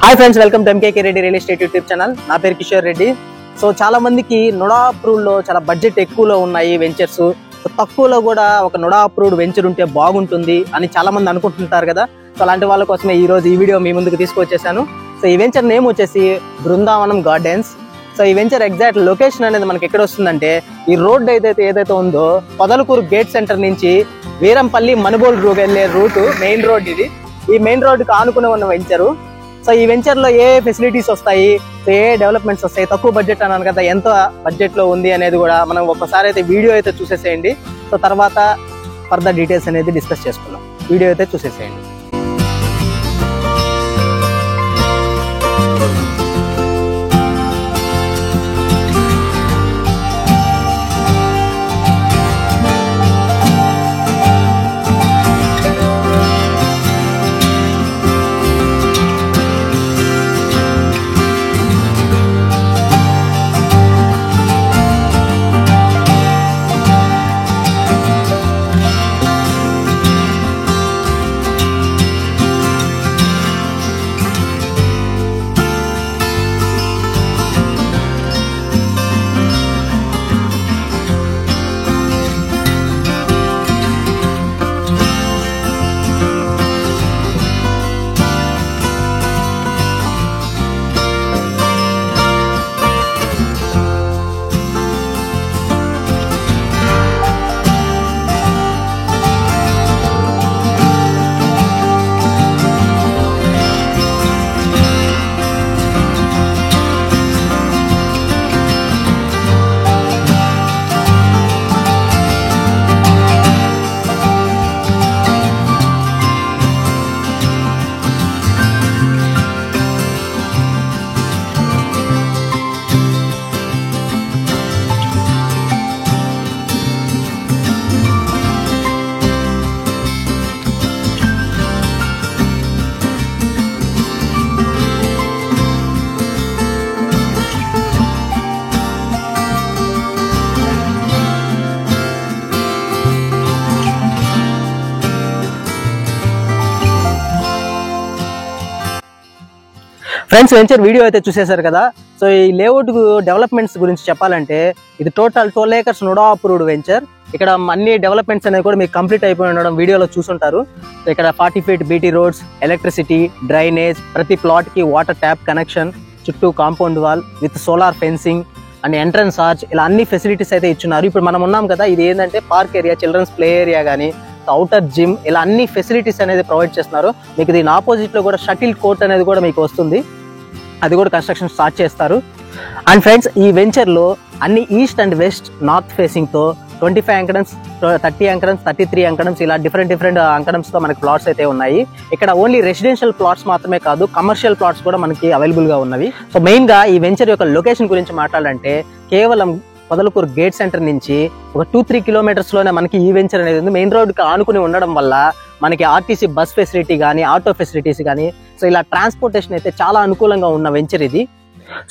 Hi friends, welcome to MKK Reddy real estate YouTube channel. నా పేరు Kishore Reddy. So చాలా మందికి నుడా అప్రూవ్డ్ లో చాలా బడ్జెట్ ఎక్కువలో ఉన్నాయి వెంచర్స్. తక్కువలో కూడా ఒక నుడా అప్రూవ్డ్ వెంచర్ ఉంటే బాగుంటుంది అని చాలా మంది అనుకుంటుంటారు కదా. సో అలాంటి వాళ్ళ కోసమే ఈ రోజు ఈ వీడియో మీ ముందుకు తీసుకొచ్చేసాను. సో ఈ వెంచర్ నేమ్ వచ్చేసి బృందావనం గార్డెన్స్. సో ఈ వెంచర్ ఎగ్జాక్ట్ లొకేషన్ అనేది మనకి ఎక్కడ వస్తుందంటే, ఈ రోడ్ ఏదైతే ఉందో పొదలకూరు గేట్ సెంటర్ నుంచి వీరంపల్లి మనుబోల్ వెళ్ళే రూట్ మెయిన్ రోడ్ ఇది. ఈ మెయిన్ రోడ్ కి ఆనుకుని ఉన్న వెంచరు. సో ఈ వెంచర్ లో ఏ ఫెసిలిటీస్ వస్తాయి, ఏ డెవలప్మెంట్స్ వస్తాయి, తక్కువ బడ్జెట్ అన్నాను కదా, ఎంత బడ్జెట్ లో ఉంది అనేది కూడా మనం ఒక్కసారి అయితే వీడియో అయితే చూసేసేయండి. సో తర్వాత ఫర్దర్ డీటెయిల్స్ అనేది డిస్కస్ చేసుకున్నాం. వీడియో అయితే చూసేసేయండి. ఫ్రెండ్స్, వెంచర్ వీడియో అయితే చూసేశారు కదా. సో ఈ లేఅవుట్ డెవలప్మెంట్స్ గురించి చెప్పాలంటే, ఇది total 12 acres NUDA approved venture. ఇక్కడ అన్ని డెవలప్మెంట్స్ అనేది కూడా మీకు కంప్లీట్ అయిపోయి ఉండడం వీడియోలో చూసుంటారు. సో ఇక్కడ 40 feet BT roads, electricity, drainage, ప్రతి ప్లాట్ కి వాటర్ ట్యాప్ కనెక్షన్, చుట్టూ compound wall with solar fencing and entrance arch, ఇలా అన్ని ఫెసిలిటీస్ అయితే ఇచ్చున్నారు. ఇప్పుడు మనం ఉన్నాం కదా, ఇది ఏంటంటే park area, children's play area కానీ, అవుటర్ జిమ్, ఇలా అన్ని ఫెసిలిటీస్ అనేది ప్రొవైడ్ చేస్తున్నారు. మీకు దీని ఆపోజిట్ లో కూడా షటిల్ కోర్ట్ అనేది కూడా మీకు వస్తుంది. అది కూడా కన్స్ట్రక్షన్ స్టార్ట్ చేస్తారు. అండ్ ఫ్రెండ్స్, ఈ వెంచర్ లో అన్ని east and west north facing తో 25 అంకడమ్స్, 30 అంకడమ్స్, 33 అంకడమ్స్, ఇలా డిఫరెంట్ అంకడమ్స్ తో మనకి ప్లాట్స్ అయితే ఉన్నాయి. ఇక్కడ ఓన్లీ రెసిడెన్షియల్ ప్లాట్స్ మాత్రమే కాదు, కమర్షియల్ ప్లాట్స్ కూడా మనకి అవైలబుల్ గా ఉన్నవి. సో మెయిన్ గా ఈ వెంచర్ యొక్క లొకేషన్ గురించి మాట్లాడాలంటే, కేవలం పొదలకూరు గేట్ సెంటర్ నుంచి ఒక 2-3 kilometers లోనే మనకి ఈ వెంచర్ అనేది ఉంది. మెయిన్ రోడ్ కి ఆనుకుని ఉండడం వల్ల మనకి ఆర్టీసీ బస్ ఫెసిలిటీ కానీ, ఆటో ఫెసిలిటీస్ కానీ, సో ఇలా ట్రాన్స్పోర్టేషన్ అయితే చాలా అనుకూలంగా ఉన్న వెంచర్ ఇది.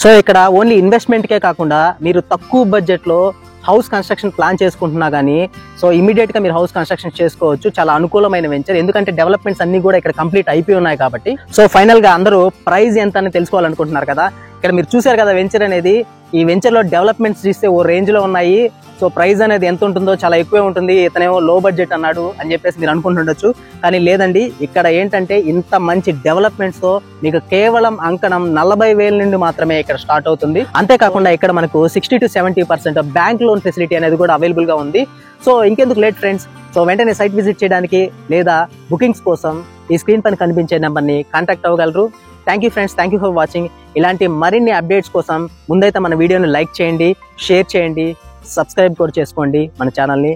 సో ఇక్కడ ఓన్లీ ఇన్వెస్ట్మెంట్ కే కాకుండా మీరు తక్కువ బడ్జెట్ లో హౌస్ కన్స్ట్రక్షన్ ప్లాన్ చేసుకుంటున్నా కానీ, సో ఇమీడియట్ గా మీరు హౌస్ కన్స్ట్రక్షన్ చేసుకోవచ్చు. చాలా అనుకూలమైన వెంచర్, ఎందుకంటే డెవలప్మెంట్స్ అన్ని కూడా ఇక్కడ కంప్లీట్ అయిపోయి ఉన్నాయి కాబట్టి. సో ఫైనల్ గా అందరూ ప్రైస్ ఎంత అని తెలుసుకోవాలనుకుంటున్నారు కదా. ఇక్కడ మీరు చూసారు కదా వెంచర్ అనేది. ఈ వెంచర్ లో డెవలప్మెంట్స్ చూస్తే ఓ రేంజ్ లో ఉన్నాయి. సో ప్రైస్ అనేది ఎంత ఉంటుందో చాలా ఎక్కువే ఉంటుంది. ఇతనేమో లో బడ్జెట్ అన్నాడు అని చెప్పేసి మీరు అనుకుంటుండొచ్చు, కానీ లేదండి. ఇక్కడ ఏంటంటే ఇంత మంచి డెవలప్మెంట్స్ తో మీకు కేవలం అంకణం 40,000 నుండి మాత్రమే ఇక్కడ స్టార్ట్ అవుతుంది. అంతేకాకుండా ఇక్కడ మనకు 60 to 70% బ్యాంక్ లోన్ ఫెసిలిటీ అనేది కూడా అవైలబుల్ గా ఉంది. సో ఇంకెందుకు లేట్ ఫ్రెండ్స్, సో వెంటనే సైట్ విజిట్ చేయడానికి లేదా బుకింగ్స్ కోసం ఈ స్క్రీన్ పైన కనిపించే నెంబర్ ని కాంటాక్ట్ అవ్వగలరు. Thank you friends, thank you for watching. ఇలాంటి మరిన్ని అప్డేట్స్ కోసం ముందైతే మన వీడియోని లైక్ చేయండి, షేర్ చేయండి, సబ్స్క్రైబ్ కూడా చేసుకోండి మన ఛానల్ని.